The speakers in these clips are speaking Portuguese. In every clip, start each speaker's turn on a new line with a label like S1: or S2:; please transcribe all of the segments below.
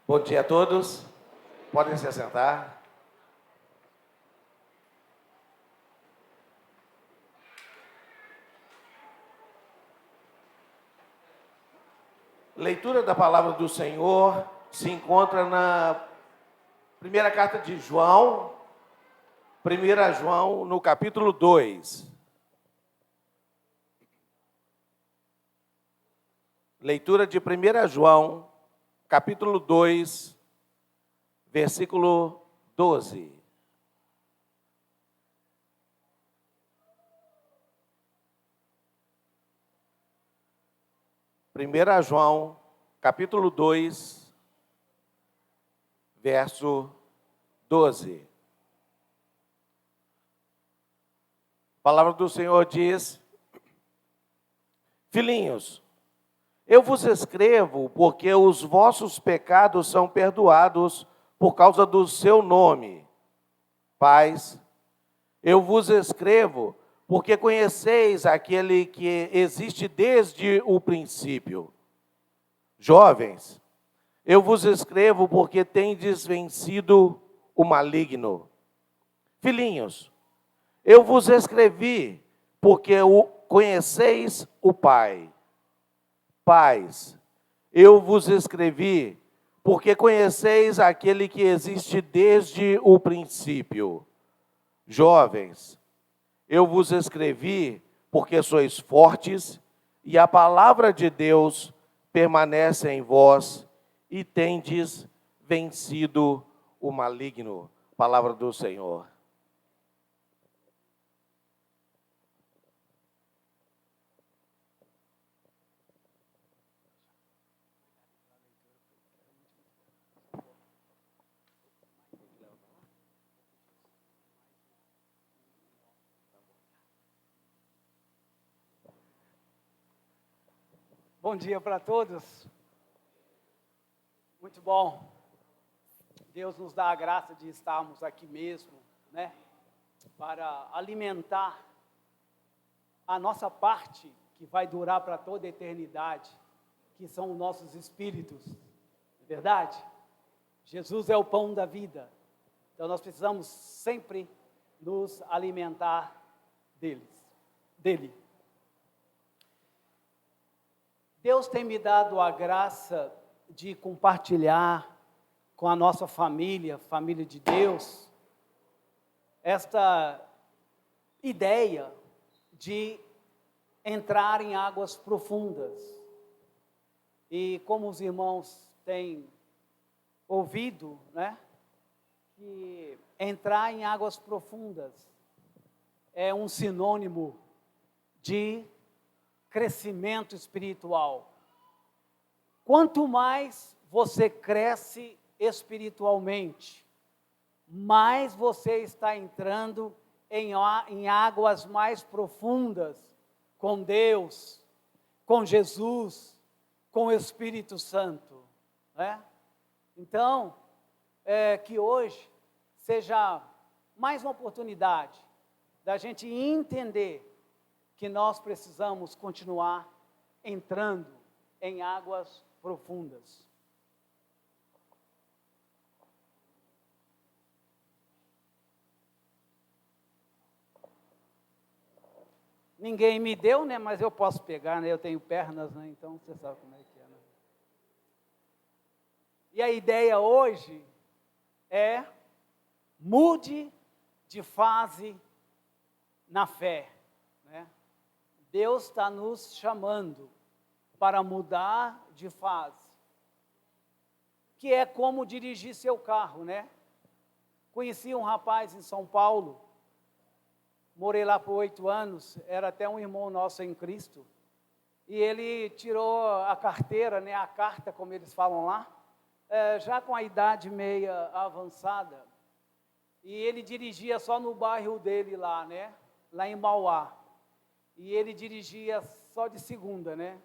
S1: Bom dia a todos. Podem se assentar. Leitura da palavra do Senhor se encontra na primeira carta de João, 1 João, no capítulo 2. Leitura de 1 João, capítulo 2, versículo 12. Primeira João, capítulo 2, verso 12. A palavra do Senhor diz: Filhinhos, eu vos escrevo porque os vossos pecados são perdoados por causa do seu nome. Pais, eu vos escrevo porque conheceis aquele que existe desde o princípio. Jovens, eu vos escrevo porque tendes vencido o maligno. Filhinhos, eu vos escrevi porque conheceis o Pai. Pais, eu vos escrevi porque conheceis aquele que existe desde o princípio. Jovens, eu vos escrevi porque sois fortes e a palavra de Deus permanece em vós e tendes vencido o maligno. Palavra do Senhor.
S2: Bom dia para todos. Muito bom. Deus nos dá a graça de estarmos aqui mesmo, né? Para alimentar a nossa parte que vai durar para toda a eternidade, que são os nossos espíritos. Não é verdade? Jesus é o pão da vida. Então nós precisamos sempre nos alimentar dele. Deus tem me dado a graça de compartilhar com a nossa família de Deus, esta ideia de entrar em águas profundas. E como os irmãos têm ouvido, né, que entrar em águas profundas é um sinônimo de crescimento espiritual. Quanto mais você cresce espiritualmente, mais você está entrando em águas mais profundas com Deus, com Jesus, com o Espírito Santo, né? Então, que hoje seja mais uma oportunidade da gente entender que nós precisamos continuar entrando em águas profundas. Ninguém me deu, né? Mas eu posso pegar, né? Eu tenho pernas, né? Então você sabe como é que é, né? E a ideia hoje é: mude de fase na fé, né? Deus está nos chamando para mudar de fase, que é como dirigir seu carro, né? Conheci um rapaz em São Paulo, morei lá por 8 anos, era até um irmão nosso em Cristo, e ele tirou a carteira, né, a carta, como eles falam lá, já com a idade meia avançada, e ele dirigia só no bairro dele lá, né, lá em Mauá, e ele dirigia só de segunda, né?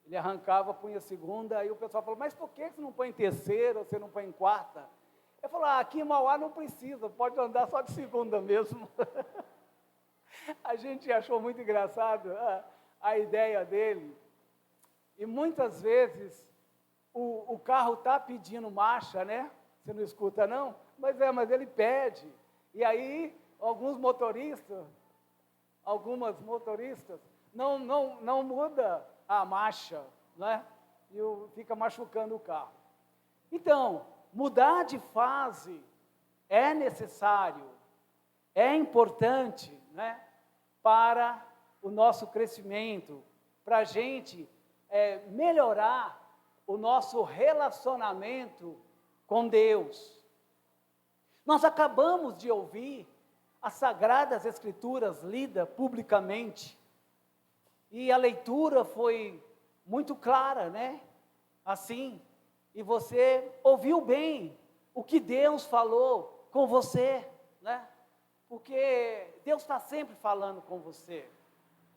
S2: Ele arrancava, punha segunda, aí o pessoal falou: mas por que você não põe em terceira, você não põe em quarta? Ele falou: aqui em Mauá não precisa, pode andar só de segunda mesmo. A gente achou muito engraçado a ideia dele, e muitas vezes o carro está pedindo marcha, né? Você não escuta, não? Mas ele pede. E aí, algumas motoristas não muda a marcha, né? E fica machucando o carro. Então, mudar de fase é necessário, é importante, né? Para o nosso crescimento, para a gente melhorar o nosso relacionamento com Deus. Nós acabamos de ouvir as Sagradas Escrituras lidas publicamente, e a leitura foi muito clara, né? Assim, e você ouviu bem o que Deus falou com você, né? Porque Deus está sempre falando com você,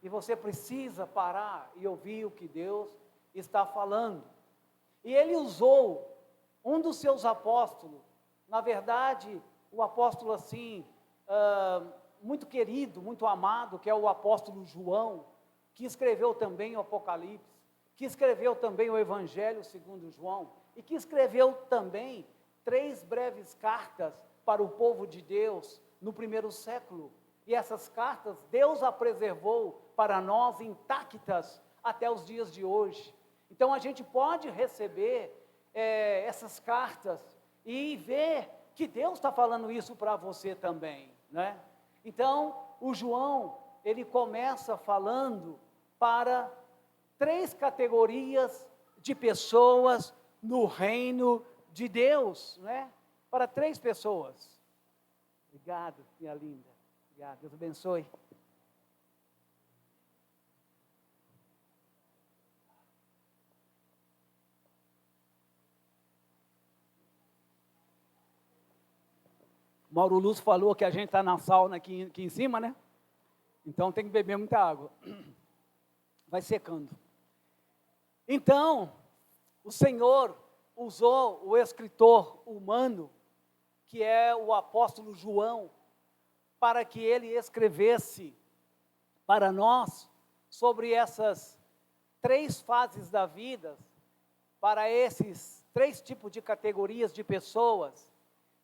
S2: e você precisa parar e ouvir o que Deus está falando. E Ele usou um dos seus apóstolos, na verdade, o apóstolo assim, muito querido, muito amado, que é o apóstolo João, que escreveu também o Apocalipse, que escreveu também o Evangelho segundo João, e que escreveu também 3 breves cartas para o povo de Deus no primeiro século. E essas cartas, Deus a preservou para nós intactas até os dias de hoje. Então a gente pode receber essas cartas e ver que Deus está falando isso para você também, né? Então, o João, ele começa falando para 3 categorias de pessoas no reino de Deus, né? Para 3 pessoas. Obrigado, minha linda. Obrigado, Deus abençoe. Mauro Lúcio falou que a gente está na sauna aqui em cima, né? Então tem que beber muita água. Vai secando. Então, o Senhor usou o escritor humano, que é o apóstolo João, para que ele escrevesse para nós sobre essas 3 fases da vida, para esses 3 tipos de categorias de pessoas,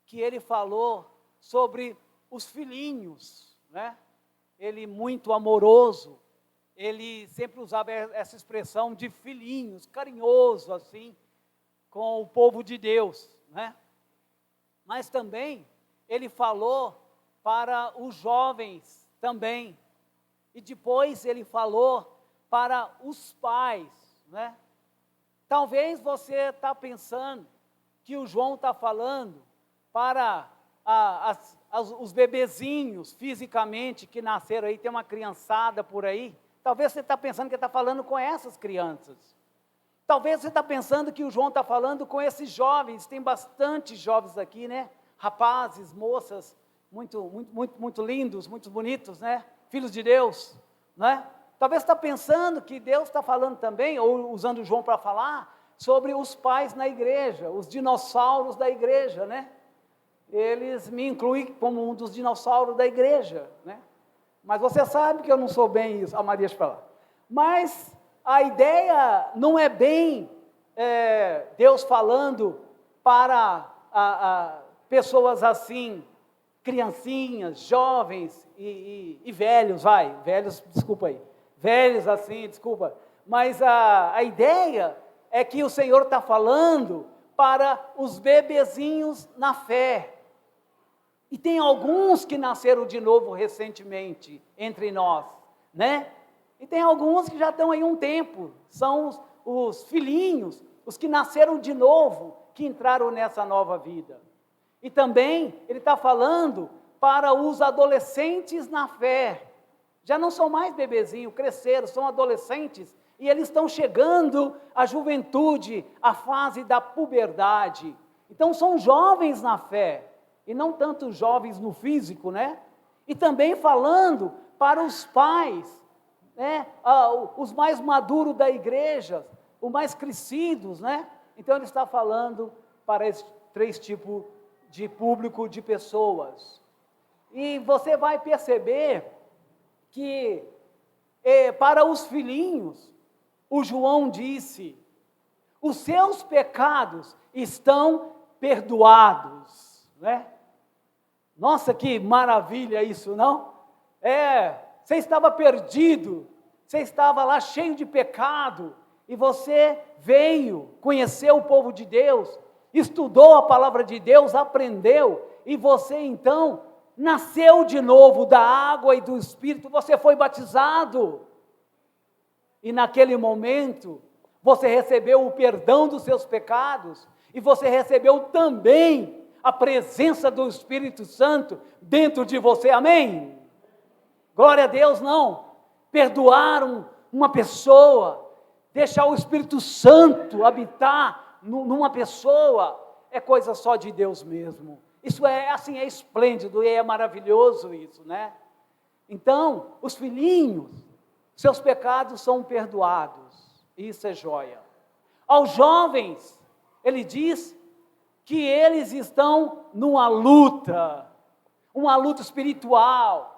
S2: que ele falou sobre os filhinhos, né? Ele muito amoroso, ele sempre usava essa expressão de filhinhos, carinhoso assim, com o povo de Deus, né? Mas também ele falou para os jovens também, e depois ele falou para os pais, né? Talvez você está pensando que o João está falando para os bebezinhos fisicamente que nasceram aí, tem uma criançada por aí. Talvez você está pensando que ele está falando com essas crianças. Talvez você está pensando que o João está falando com esses jovens. Tem bastante jovens aqui, né? Rapazes, moças, muito lindos, muito bonitos, né? Filhos de Deus, né? Talvez você está pensando que Deus está falando também, ou usando o João para falar, sobre os pais na igreja, os dinossauros da igreja, né? Eles me incluem como um dos dinossauros da igreja, né? Mas você sabe que eu não sou bem isso, a Maria, deixa eu falar. Mas a ideia não é bem Deus falando para pessoas assim, criancinhas, jovens e velhos, velhos assim, desculpa. Mas a ideia é que o Senhor está falando para os bebezinhos na fé. E tem alguns que nasceram de novo recentemente entre nós, né? E tem alguns que já estão aí um tempo, são os filhinhos, os que nasceram de novo, que entraram nessa nova vida. E também ele está falando para os adolescentes na fé. Já não são mais bebezinhos, cresceram, são adolescentes, e eles estão chegando à juventude, à fase da puberdade. Então são jovens na fé, e não tanto jovens no físico, né? E também falando para os pais, né? Os mais maduros da igreja, os mais crescidos, né? Então ele está falando para esses 3 tipos de público de pessoas. E você vai perceber que para os filhinhos, o João disse, os seus pecados estão perdoados, né? Nossa, que maravilha isso, não? Você estava perdido, você estava lá cheio de pecado, e você veio conhecer o povo de Deus, estudou a palavra de Deus, aprendeu, e você então nasceu de novo da água e do Espírito, você foi batizado, e naquele momento, você recebeu o perdão dos seus pecados, e você recebeu também a presença do Espírito Santo dentro de você, amém? Glória a Deus, não. Perdoar uma pessoa, deixar o Espírito Santo habitar numa pessoa, é coisa só de Deus mesmo. Isso é assim, é esplêndido e é maravilhoso isso, né? Então, os filhinhos, seus pecados são perdoados, isso é joia. Aos jovens, ele diz que eles estão numa luta espiritual,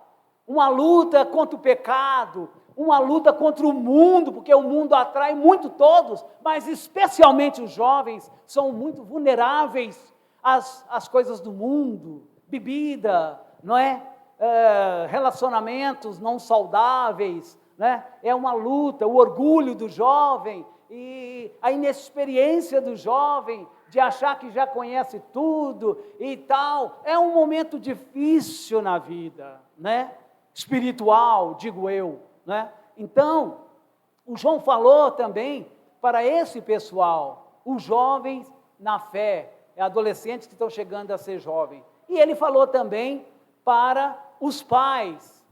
S2: uma luta contra o pecado, uma luta contra o mundo, porque o mundo atrai muito todos, mas especialmente os jovens são muito vulneráveis às coisas do mundo, bebida, não é? Relacionamentos não saudáveis, né? É uma luta, o orgulho do jovem e a inexperiência do jovem de achar que já conhece tudo e tal, é um momento difícil na vida, né? Espiritual, digo eu, né? Então, o João falou também para esse pessoal, os jovens na fé, adolescentes que estão chegando a ser jovens, e ele falou também para os pais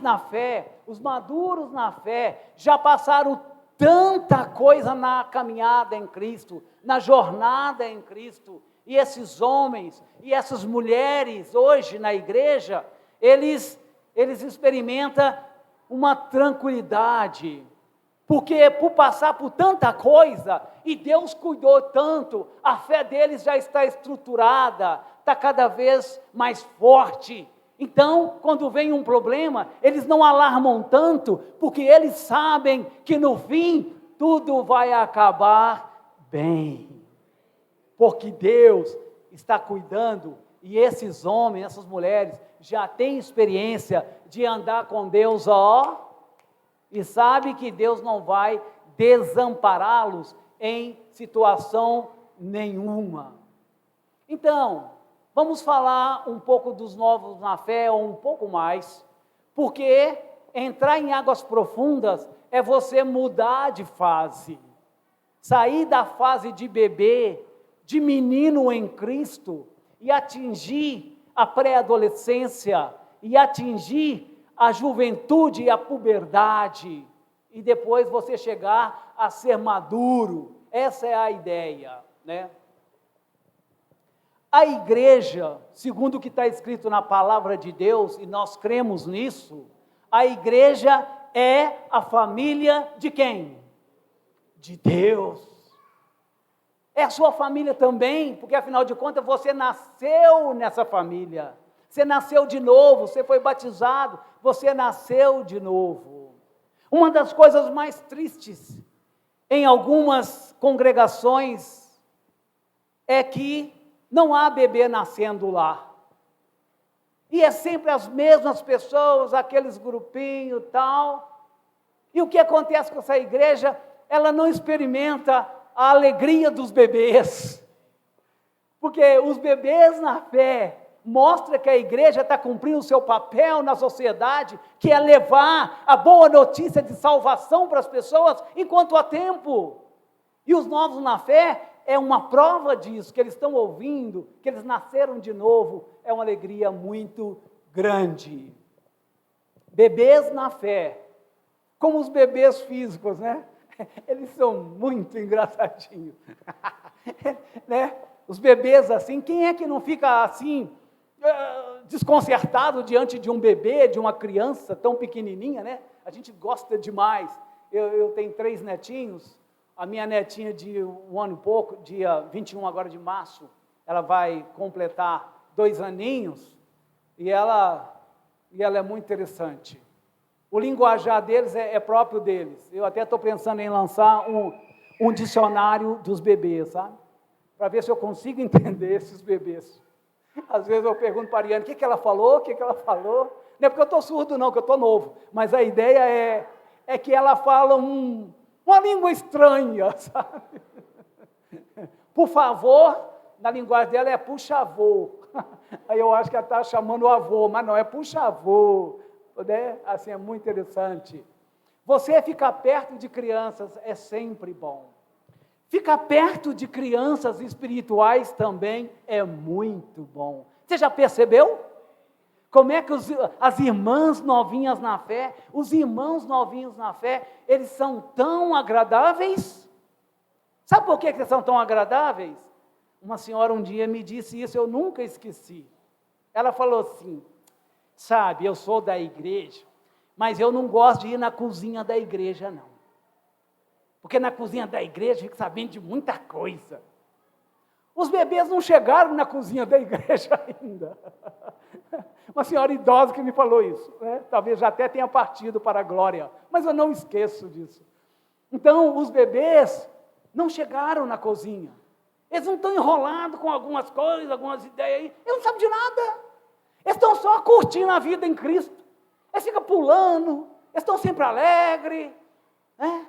S2: na fé, os maduros na fé, já passaram tanta coisa na caminhada em Cristo, na jornada em Cristo, e esses homens e essas mulheres hoje na igreja, eles experimentam uma tranquilidade, porque por passar por tanta coisa, e Deus cuidou tanto, a fé deles já está estruturada, está cada vez mais forte. Então, quando vem um problema, eles não alarmam tanto, porque eles sabem que no fim, tudo vai acabar bem. Porque Deus está cuidando, e esses homens, essas mulheres, já têm experiência de andar com Deus, e sabe que Deus não vai desampará-los em situação nenhuma. Então, vamos falar um pouco dos novos na fé, ou um pouco mais, porque entrar em águas profundas é você mudar de fase, sair da fase de bebê, de menino em Cristo, e atingir a pré-adolescência, e atingir a juventude e a puberdade, e depois você chegar a ser maduro. Essa é a ideia, né? A igreja, segundo o que está escrito na palavra de Deus, e nós cremos nisso, a igreja é a família de quem? De Deus. É a sua família também, porque afinal de contas você nasceu nessa família. Você nasceu de novo, você foi batizado, você nasceu de novo. Uma das coisas mais tristes em algumas congregações é que não há bebê nascendo lá. E é sempre as mesmas pessoas, aqueles grupinhos e tal. E o que acontece com essa igreja? Ela não experimenta a alegria dos bebês. Porque os bebês na fé mostram que a igreja está cumprindo o seu papel na sociedade, que é levar a boa notícia de salvação para as pessoas enquanto há tempo. E os novos na fé é uma prova disso, que eles estão ouvindo, que eles nasceram de novo, é uma alegria muito grande. Bebês na fé, como os bebês físicos, né? Eles são muito engraçadinhos, né? Os bebês assim, quem é que não fica assim, desconcertado diante de um bebê, de uma criança tão pequenininha, né? A gente gosta demais. Eu tenho 3 netinhos, a minha netinha de 1 ano e pouco, dia 21 agora de março, ela vai completar 2 aninhos, e ela é muito interessante. O linguajar deles é próprio deles. Eu até estou pensando em lançar um dicionário dos bebês, sabe? Para ver se eu consigo entender esses bebês. Às vezes eu pergunto para a Ariane, o que ela falou, o que ela falou. Não é porque eu estou surdo não, que eu estou novo, mas a ideia é que ela fala uma língua estranha, sabe? Por favor, na linguagem dela é puxa-avô. Aí eu acho que ela está chamando o avô, mas não, é puxa-avô. Né? Assim, é muito interessante. Você ficar perto de crianças é sempre bom. Ficar perto de crianças espirituais também é muito bom. Você já percebeu? Como é que as irmãs novinhas na fé, os irmãos novinhos na fé, eles são tão agradáveis? Sabe por que eles são tão agradáveis? Uma senhora um dia me disse isso, eu nunca esqueci. Ela falou assim, sabe, eu sou da igreja, mas eu não gosto de ir na cozinha da igreja, não. Porque na cozinha da igreja eu fico sabendo de muita coisa. Os bebês não chegaram na cozinha da igreja ainda. Uma senhora idosa que me falou isso, né? Talvez já até tenha partido para a glória, mas eu não esqueço disso. Então, os bebês não chegaram na cozinha. Eles não estão enrolados com algumas coisas, algumas ideias aí. Eles não sabem de nada. Eles estão só curtindo a vida em Cristo. Eles ficam pulando, eles estão sempre alegres. Né?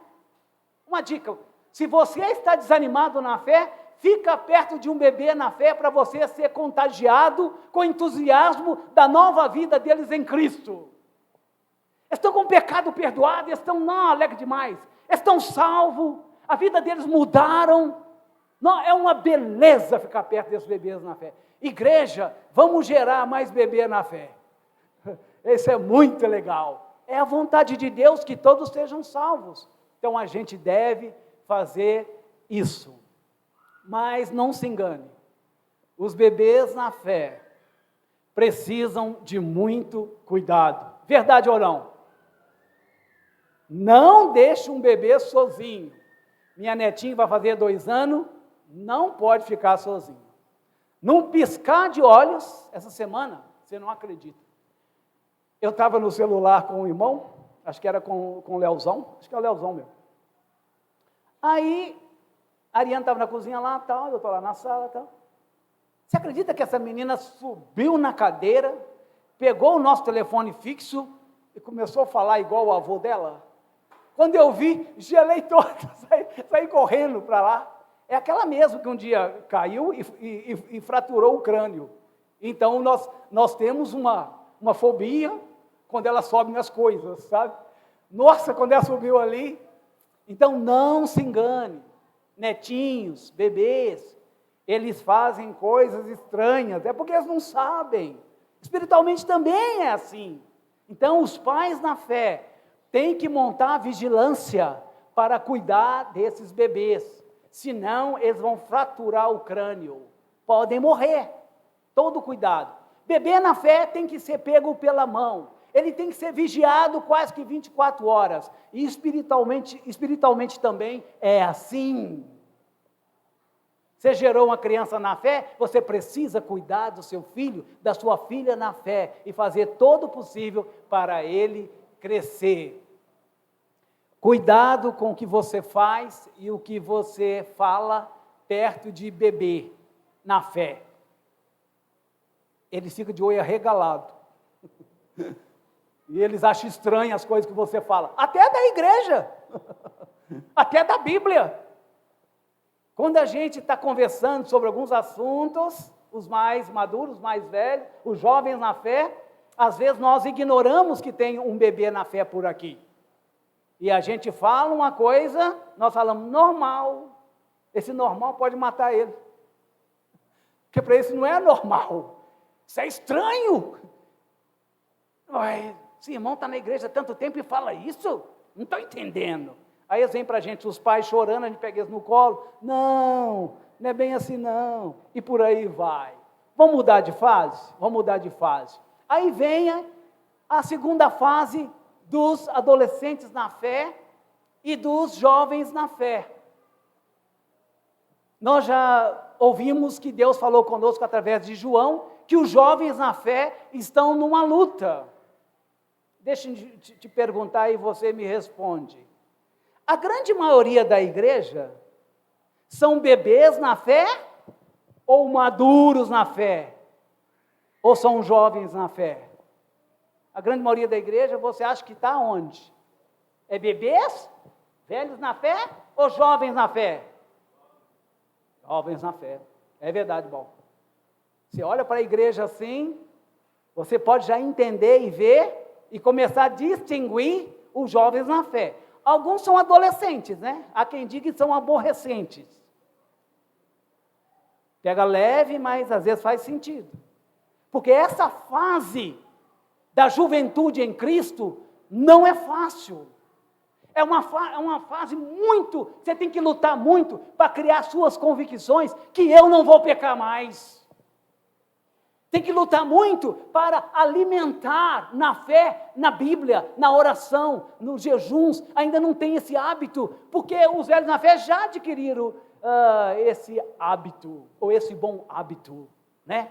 S2: Uma dica, se você está desanimado na fé, fica perto de um bebê na fé para você ser contagiado com o entusiasmo da nova vida deles em Cristo. Eles estão com o pecado perdoado, eles estão alegres demais. Eles estão salvos, a vida deles mudaram. Não, é uma beleza ficar perto desses bebês na fé. Igreja, vamos gerar mais bebê na fé. Isso é muito legal. É a vontade de Deus que todos sejam salvos. Então a gente deve fazer isso. Mas não se engane, os bebês na fé precisam de muito cuidado. Verdade ou não? Não deixe um bebê sozinho. Minha netinha vai fazer 2 anos, não pode ficar sozinho. Num piscar de olhos, essa semana, você não acredita. Eu estava no celular com o irmão, acho que era com o Leozão, acho que é o Leozão mesmo. Aí, a Ariane estava na cozinha lá, tal, eu estou lá na sala, tal. Você acredita que essa menina subiu na cadeira, pegou o nosso telefone fixo e começou a falar igual o avô dela? Quando eu vi, gelei todo, saí correndo para lá. É aquela mesmo que um dia caiu e fraturou o crânio. Então, nós temos uma fobia quando ela sobe nas coisas, sabe? Nossa, quando ela subiu ali. Então, não se engane. Netinhos, bebês, eles fazem coisas estranhas, é porque eles não sabem. Espiritualmente também é assim. Então, os pais na fé têm que montar vigilância para cuidar desses bebês, senão eles vão fraturar o crânio, podem morrer. Todo cuidado. Bebê na fé tem que ser pego pela mão, ele tem que ser vigiado quase que 24 horas, e espiritualmente também é assim. Você gerou uma criança na fé, você precisa cuidar do seu filho, da sua filha na fé, e fazer todo o possível para ele crescer. Cuidado com o que você faz e o que você fala perto de bebê na fé. Eles ficam de olho arregalado. E eles acham estranhas as coisas que você fala, até da igreja, até da Bíblia. Quando a gente está conversando sobre alguns assuntos, os mais maduros, os mais velhos, os jovens na fé, às vezes nós ignoramos que tem um bebê na fé por aqui. E a gente fala uma coisa, nós falamos normal. Esse normal pode matar ele. Porque para esse não é normal. Isso é estranho. Ué, esse irmão está na igreja há tanto tempo e fala isso? Não estou entendendo. Aí eles vêm para a gente, os pais chorando, a gente pega eles no colo. Não é bem assim não. E por aí vai. Vamos mudar de fase? Vamos mudar de fase. Aí vem a segunda fase dos adolescentes na fé e dos jovens na fé. Nós já ouvimos que Deus falou conosco através de João, que os jovens na fé estão numa luta. Deixa eu te perguntar e você me responde. A grande maioria da igreja são bebês na fé ou maduros na fé? Ou são jovens na fé? A grande maioria da igreja, você acha que está onde? É bebês, velhos na fé ou jovens na fé? Jovens na fé. É verdade, bom. Você olha para a igreja assim, você pode já entender e ver e começar a distinguir os jovens na fé. Alguns são adolescentes, né? Há quem diga que são aborrecentes. Pega leve, mas às vezes faz sentido. Porque essa fase da juventude em Cristo não é fácil. É uma fase muito, você tem que lutar muito para criar suas convicções que eu não vou pecar mais. Tem que lutar muito para alimentar na fé, na Bíblia, na oração, nos jejuns. Ainda não tem esse hábito, porque os velhos na fé já adquiriram esse hábito, ou esse bom hábito, né?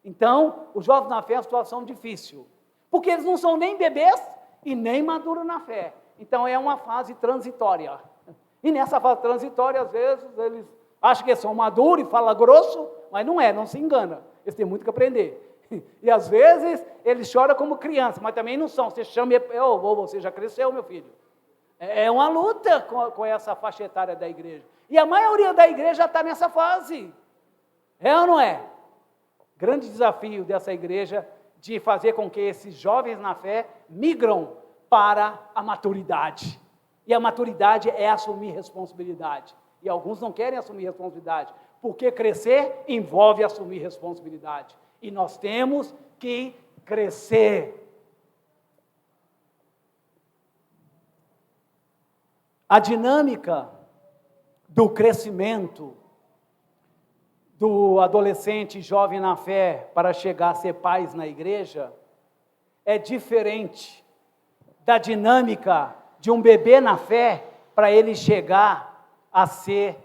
S2: Então, os jovens na fé é uma situação difícil, porque eles não são nem bebês e nem maduros na fé. Então, é uma fase transitória. E nessa fase transitória, às vezes, eles acham que são maduros e falam grosso, mas não é, não se engana. Eles têm muito que aprender. E às vezes eles choram como criança, mas também não são. Você chama, você já cresceu, meu filho. É uma luta com essa faixa etária da igreja. E a maioria da igreja está nessa fase. É ou não é? Grande desafio dessa igreja de fazer com que esses jovens na fé migram para a maturidade. E a maturidade é assumir responsabilidade. E alguns não querem assumir responsabilidade. Porque crescer envolve assumir responsabilidade. E nós temos que crescer. A dinâmica do crescimento do adolescente jovem na fé para chegar a ser pais na igreja é diferente da dinâmica de um bebê na fé para ele chegar a ser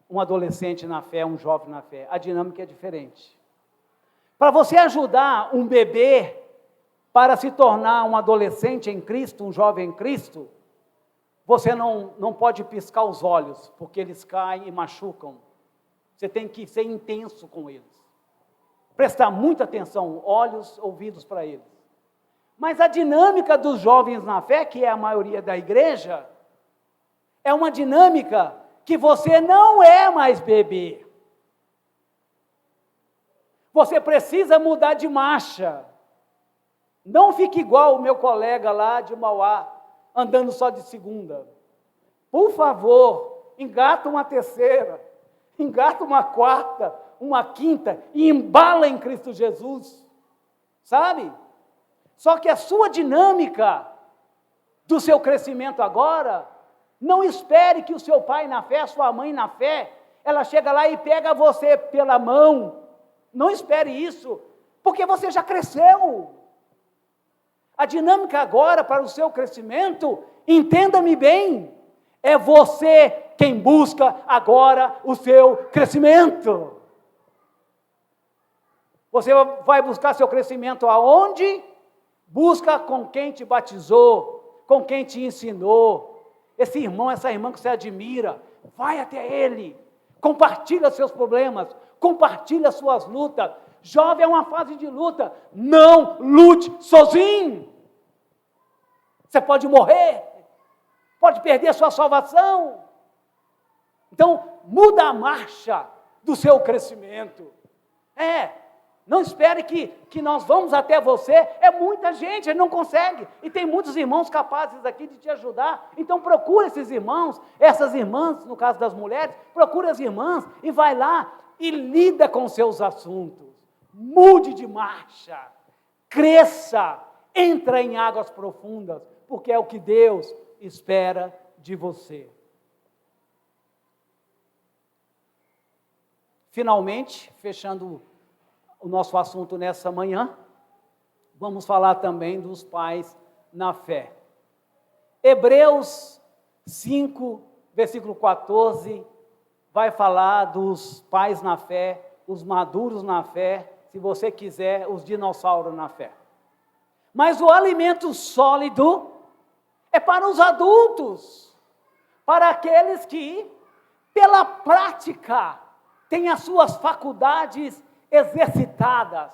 S2: um adolescente na fé, um jovem na fé. A dinâmica é diferente. Para você ajudar um bebê para se tornar um adolescente em Cristo, um jovem em Cristo, você não pode piscar os olhos, porque eles caem e machucam. Você tem que ser intenso com eles. Prestar muita atenção, olhos, ouvidos para eles. Mas a dinâmica dos jovens na fé, que é a maioria da igreja, é uma dinâmica que você não é mais bebê. Você precisa mudar de marcha. Não fique igual o meu colega lá de Mauá, andando só de segunda. Por favor, engata uma terceira, engata uma quarta, uma quinta e embala em Cristo Jesus. Sabe? Só que a sua dinâmica do seu crescimento agora, não espere que o seu pai na fé, a sua mãe na fé, ela chega lá e pega você pela mão. Não espere isso, porque você já cresceu. A dinâmica agora para o seu crescimento, entenda-me bem, é você quem busca agora o seu crescimento. Você vai buscar seu crescimento aonde? Busca com quem te batizou, com quem te ensinou. Esse irmão, essa irmã que você admira, vai até ele, compartilha seus problemas, compartilha suas lutas. Jovem é uma fase de luta, não lute sozinho. Você pode morrer, pode perder a sua salvação. Então, muda a marcha do seu crescimento. Não espere que nós vamos até você, é muita gente, ele não consegue, e tem muitos irmãos capazes aqui de te ajudar, então procura esses irmãos, essas irmãs, no caso das mulheres, procura as irmãs e vai lá e lida com seus assuntos, mude de marcha, cresça, entra em águas profundas, porque é o que Deus espera de você. Finalmente, fechando o nosso assunto nessa manhã, vamos falar também dos pais na fé. Hebreus 5, versículo 14, vai falar dos pais na fé, os maduros na fé, se você quiser, os dinossauros na fé. Mas o alimento sólido é para os adultos, para aqueles que, pela prática, têm as suas faculdades exercitadas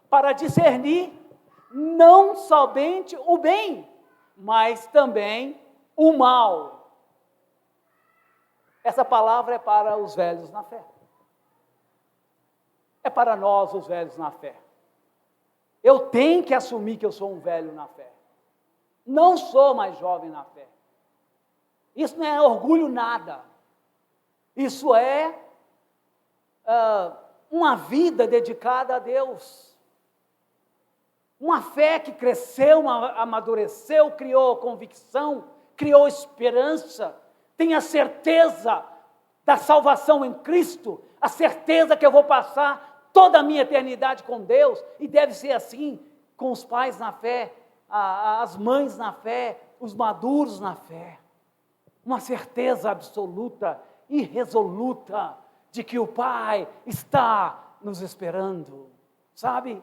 S2: para discernir não somente o bem, mas também o mal. Essa palavra é para os velhos na fé. É para nós, os velhos na fé. Eu tenho que assumir que eu sou um velho na fé. Não sou mais jovem na fé. Isso não é orgulho nada. Isso é uma vida dedicada a Deus. Uma fé que cresceu, amadureceu, criou convicção, criou esperança, tem a certeza da salvação em Cristo, a certeza que eu vou passar toda a minha eternidade com Deus, e deve ser assim com os pais na fé, as mães na fé, os maduros na fé. Uma certeza absoluta, irresoluta, de que o Pai está nos esperando, sabe?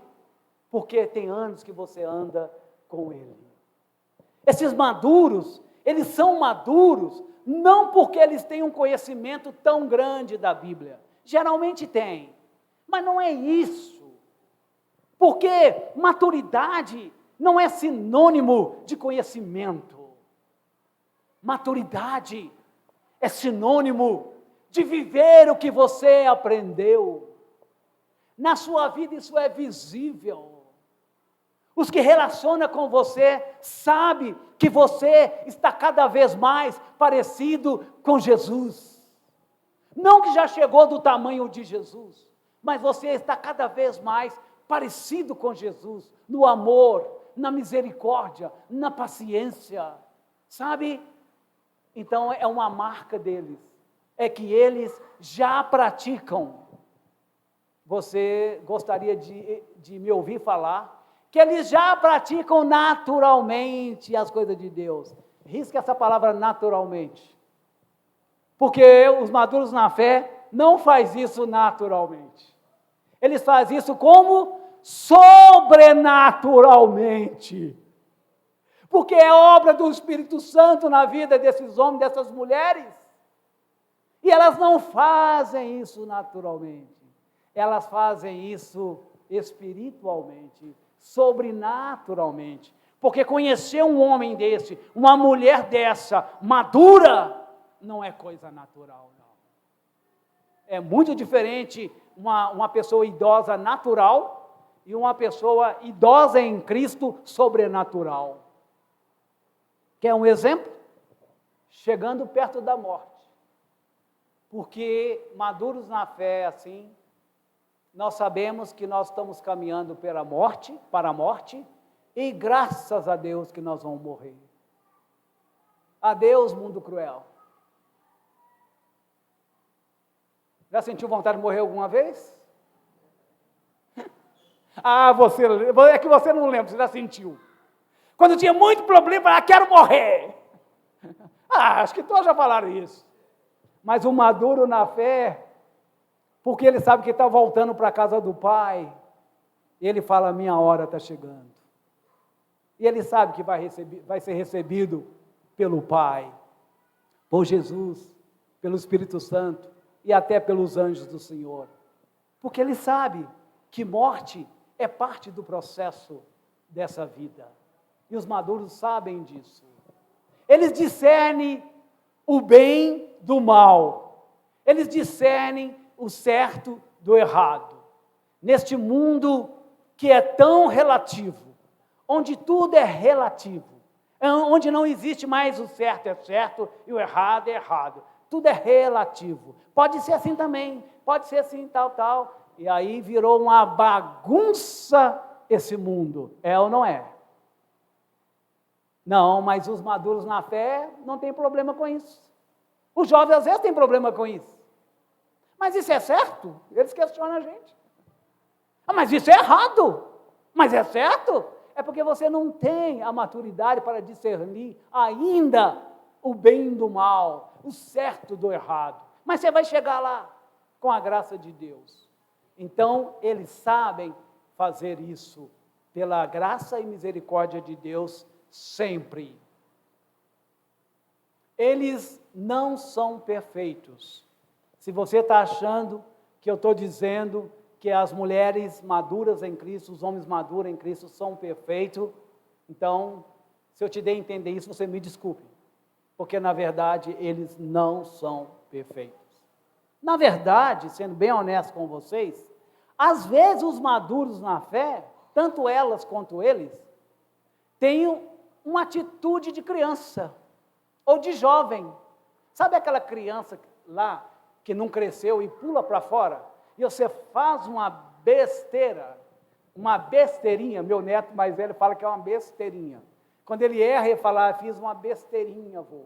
S2: Porque tem anos que você anda com Ele. Esses maduros, eles são maduros, não porque eles têm um conhecimento tão grande da Bíblia. Geralmente tem, mas não é isso. Porque maturidade não é sinônimo de conhecimento. Maturidade é sinônimo de viver o que você aprendeu. Na sua vida isso é visível. Os que relacionam com você sabem que você está cada vez mais parecido com Jesus. Não que já chegou do tamanho de Jesus, mas você está cada vez mais parecido com Jesus, no amor, na misericórdia, na paciência, sabe? Então é uma marca deles, é que eles já praticam. Você gostaria de me ouvir falar que eles já praticam naturalmente as coisas de Deus. Risca essa palavra naturalmente. Porque os maduros na fé não faz isso naturalmente. Eles fazem isso como sobrenaturalmente. Porque é obra do Espírito Santo na vida desses homens, dessas mulheres. E elas não fazem isso naturalmente. Elas fazem isso espiritualmente, sobrenaturalmente. Porque conhecer um homem desse, uma mulher dessa, madura, não é coisa natural, não. É muito diferente uma pessoa idosa natural e uma pessoa idosa em Cristo sobrenatural. Quer um exemplo? Chegando perto da morte. Porque maduros na fé, assim, nós sabemos que nós estamos caminhando para a morte, e graças a Deus que nós vamos morrer. Adeus, mundo cruel. Já sentiu vontade de morrer alguma vez? É que você não lembra, você já sentiu. Quando tinha muito problema, quero morrer. Acho que todos já falaram isso. Mas o maduro na fé, porque ele sabe que está voltando para a casa do Pai, ele fala, minha hora está chegando. E ele sabe que vai ser recebido pelo Pai, por Jesus, pelo Espírito Santo e até pelos anjos do Senhor. Porque ele sabe que morte é parte do processo dessa vida. E os maduros sabem disso. Eles discernem o bem do mal. Eles discernem o certo do errado. Neste mundo que é tão relativo, onde tudo é relativo, onde não existe mais o certo é certo e o errado é errado. Tudo é relativo. Pode ser assim também, pode ser assim, tal. E aí virou uma bagunça esse mundo. É ou não é? Não, mas os maduros na fé não tem problema com isso. Os jovens às vezes têm problema com isso. Mas isso é certo? Eles questionam a gente. Mas isso é errado. Mas é certo? É porque você não tem a maturidade para discernir ainda o bem do mal, o certo do errado. Mas você vai chegar lá com a graça de Deus. Então, eles sabem fazer isso pela graça e misericórdia de Deus sempre. eles não são perfeitos. Se você está achando que eu estou dizendo que as mulheres maduras em Cristo, os homens maduros em Cristo são perfeitos, então, se eu te der a entender isso, você me desculpe, porque na verdade eles não são perfeitos. Na verdade, sendo bem honesto com vocês, às vezes os maduros na fé, tanto elas quanto eles, têm uma atitude de criança ou de jovem. Sabe aquela criança lá que não cresceu e pula para fora? E você faz uma besteira, uma besteirinha. Meu neto mais velho fala que é uma besteirinha. Quando ele erra, ele fala, fiz uma besteirinha, vô.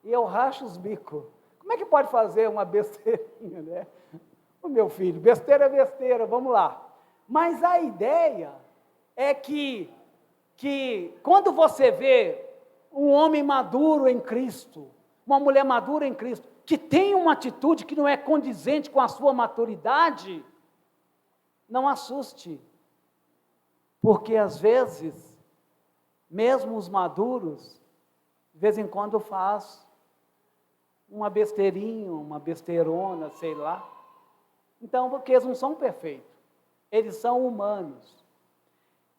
S2: E eu racho os bicos. Como é que pode fazer uma besteirinha, né? O meu filho, besteira é besteira, vamos lá. Mas a ideia é que quando você vê um homem maduro em Cristo, uma mulher madura em Cristo, que tem uma atitude que não é condizente com a sua maturidade, não assuste. Porque às vezes, mesmo os maduros, de vez em quando faz uma besteirinha, uma besteirona, sei lá. Então, porque eles não são perfeitos, eles são humanos.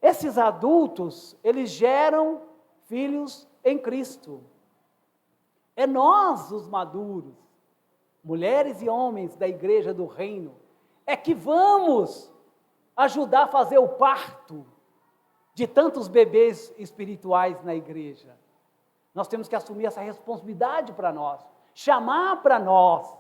S2: Esses adultos, eles geram filhos em Cristo. É nós, os maduros, mulheres e homens da igreja do reino, é que vamos ajudar a fazer o parto de tantos bebês espirituais na igreja. Nós temos que assumir essa responsabilidade para nós, chamar para nós,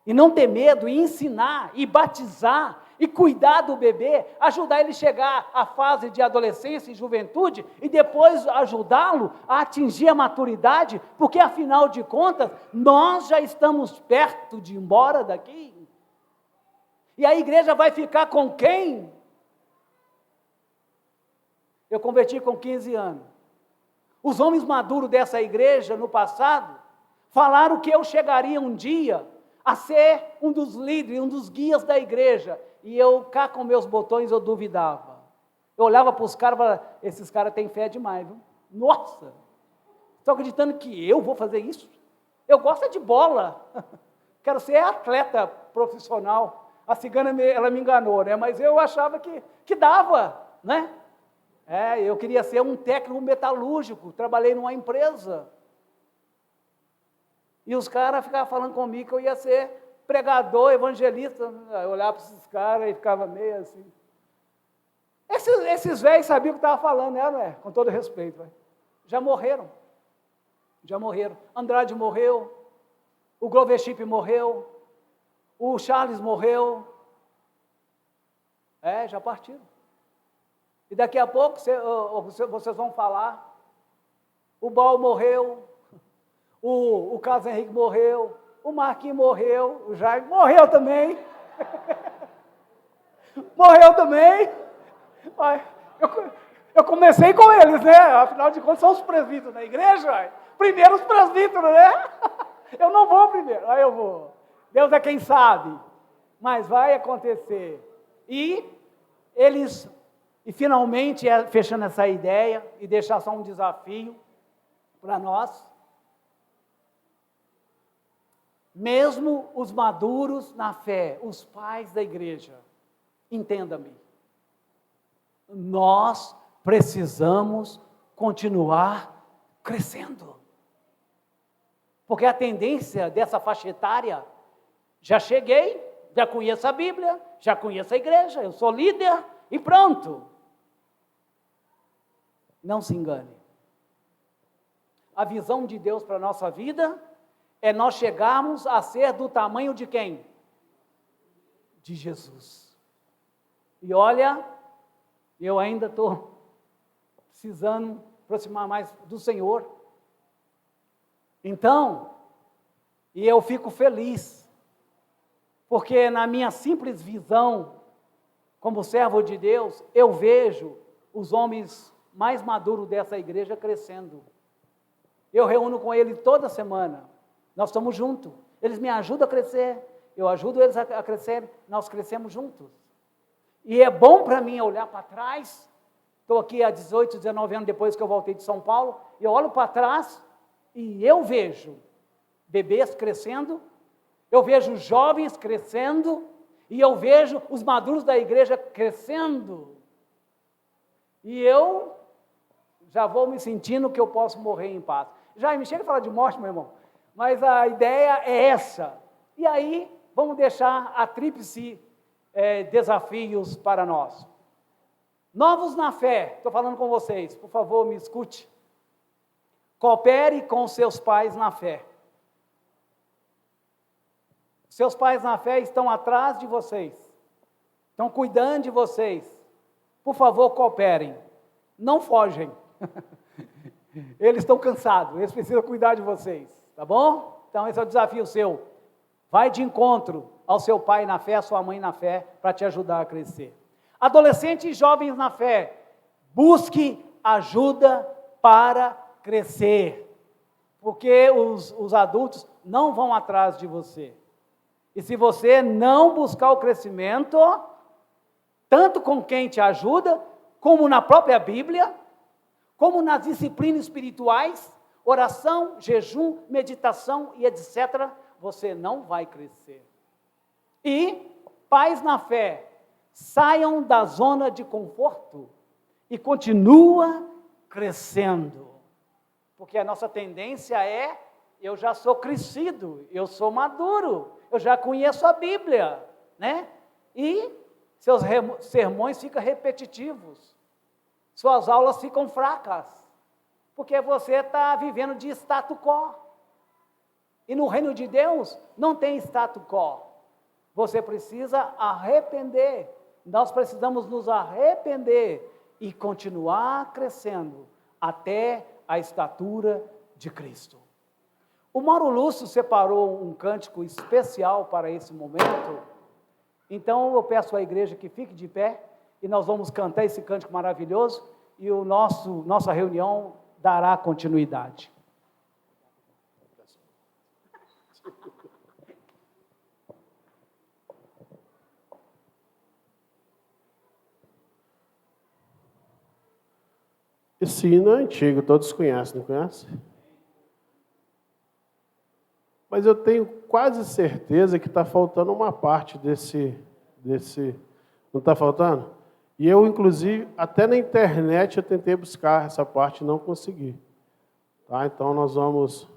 S2: e não ter medo, e ensinar, e batizar, e cuidar do bebê, ajudar ele a chegar à fase de adolescência e juventude, e depois ajudá-lo a atingir a maturidade, porque afinal de contas, nós já estamos perto de ir embora daqui. E a igreja vai ficar com quem? Eu converti com 15 anos. Os homens maduros dessa igreja, no passado, falaram que eu chegaria um dia a ser um dos líderes, um dos guias da igreja. E eu, cá com meus botões, eu duvidava. Eu olhava para os caras e falava, esses caras têm fé demais, viu? Nossa! Estão acreditando que eu vou fazer isso? Eu gosto de bola. Quero ser atleta profissional. A cigana, ela me enganou, né? Mas eu achava que dava, né? Eu queria ser um técnico metalúrgico. Trabalhei numa empresa. E os caras ficavam falando comigo que eu ia ser pregador, evangelista. Eu olhava para esses caras e ficava meio assim. Esses velhos sabiam o que estava falando, né? Não é? Com todo respeito. Véio. Já morreram. Já morreram. Andrade morreu. O Glover Chip morreu. O Charles morreu. Já partiram. E daqui a pouco vocês vão falar. O Baal morreu. O Carlos Henrique morreu, o Marquinhos morreu, o Jair morreu também. Morreu também. Eu comecei com eles, né? Afinal de contas, são os presbíteros da igreja. Primeiro os presbíteros, né? Eu não vou primeiro, aí eu vou. Deus é quem sabe. Mas vai acontecer. E finalmente, fechando essa ideia, e deixar só um desafio para nós, mesmo os maduros na fé, os pais da igreja, entenda-me, nós precisamos continuar crescendo. Porque a tendência dessa faixa etária, já cheguei, já conheço a Bíblia, já conheço a igreja, eu sou líder e pronto. Não se engane. A visão de Deus para a nossa vida é nós chegarmos a ser do tamanho de quem? De Jesus. E olha, eu ainda estou precisando aproximar mais do Senhor. Então, e eu fico feliz, porque na minha simples visão, como servo de Deus, eu vejo os homens mais maduros dessa igreja crescendo. Eu reúno com eles toda semana. Nós estamos juntos, eles me ajudam a crescer, eu ajudo eles a crescer, nós crescemos juntos. E é bom para mim olhar para trás, estou aqui há 18, 19 anos depois que eu voltei de São Paulo, e eu olho para trás E eu vejo bebês crescendo, eu vejo jovens crescendo, e eu vejo os maduros da igreja crescendo. E eu já vou me sentindo que eu posso morrer em paz. Já me chega a falar de morte, meu irmão, mas a ideia é essa. E aí, vamos deixar a tríplice desafios para nós. Novos na fé, estou falando com vocês, por favor, me escute. Coopere com seus pais na fé. Seus pais na fé estão atrás de vocês, estão cuidando de vocês. Por favor, cooperem, não fogem. Eles estão cansados, eles precisam cuidar de vocês, tá bom? Então esse é o desafio seu. Vai de encontro ao seu pai na fé, à sua mãe na fé, para te ajudar a crescer. Adolescentes e jovens na fé, busque ajuda para crescer, porque os adultos não vão atrás de você. E se você não buscar o crescimento, tanto com quem te ajuda, como na própria Bíblia, como nas disciplinas espirituais, oração, jejum, meditação e etc., você não vai crescer. E pais na fé, saiam da zona de conforto e continua crescendo. Porque a nossa tendência é, eu já sou crescido, eu sou maduro, eu já conheço a Bíblia, né? E seus sermões ficam repetitivos, suas aulas ficam fracas, porque você está vivendo de status quo. E no reino de Deus não tem status quo. Você precisa arrepender. Nós precisamos nos arrepender e continuar crescendo até a estatura de Cristo. O Mauro Lúcio separou um cântico especial para esse momento. Então eu peço à igreja que fique de pé e nós vamos cantar esse cântico maravilhoso e nossa reunião dará continuidade.
S3: Esse hino é antigo, todos conhecem, não conhecem? Mas eu tenho quase certeza que está faltando uma parte desse... Não está faltando? E eu, inclusive, até na internet eu tentei buscar essa parte e não consegui. Tá? Então nós vamos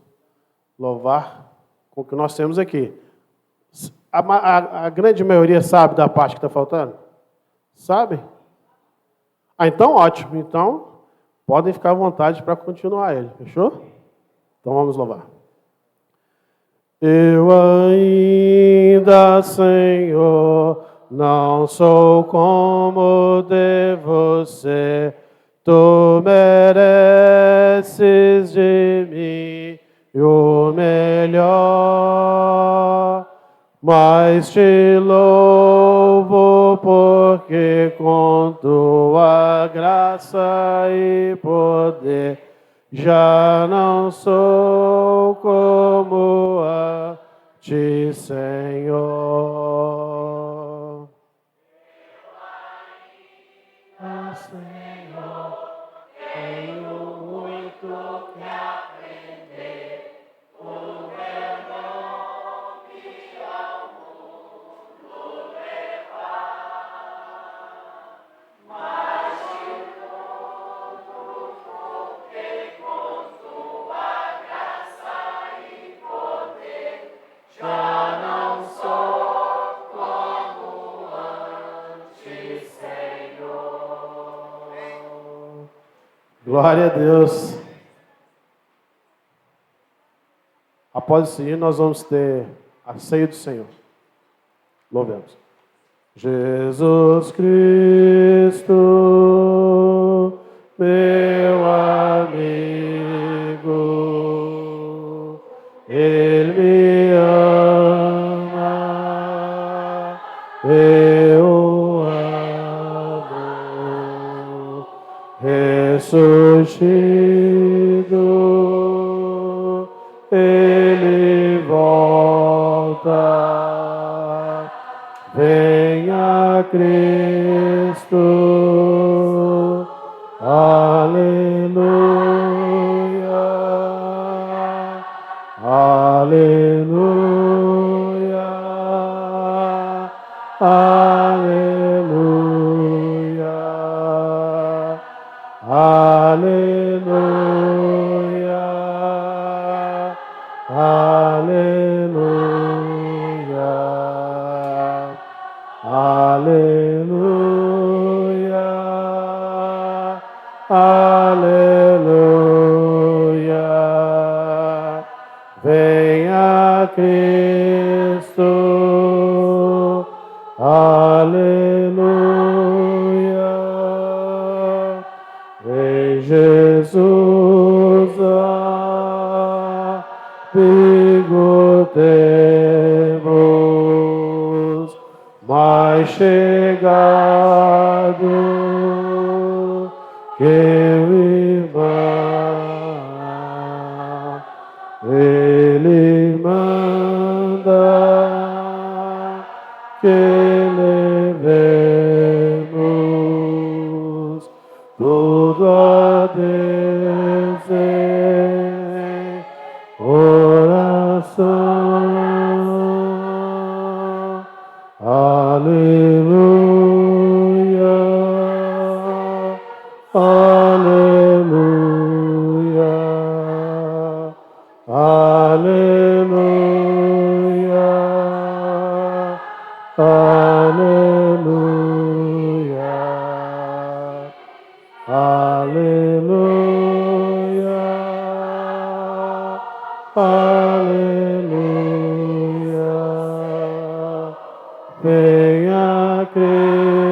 S3: louvar com o que nós temos aqui. A grande maioria sabe da parte que está faltando? Sabe? Ah, então ótimo. Então, podem ficar à vontade para continuar ele. Fechou? Então vamos louvar. Eu ainda, Senhor, não sou como devo ser. Tu mereces de mim o melhor, mas te louvo porque com tua graça e poder já não sou como antes, Senhor. Ah, Senhor, tenho muito que aprender. O meu nome ao mundo levar, mas te louvo porque com tua graça e poder já não sou como antes, Senhor. Glória a Deus. Após esse hino, nós vamos ter a ceia do Senhor. Louvemos. Jesus Cristo, meu amigo, Ele me ama, eu amo, ressurgido, Ele volta, venha Cristo, aleluia, aleluia, aleluia, aleluia, aleluia, aleluia. Venha Cristo, aleluia. Vem Jesus, amigo temos, mais chegado que o irmão. Ele manda que levemos tudo a Deus em oração. Aleluia, aleluia, aleluia, aleluia, aleluia, aleluia. Venha Cristo.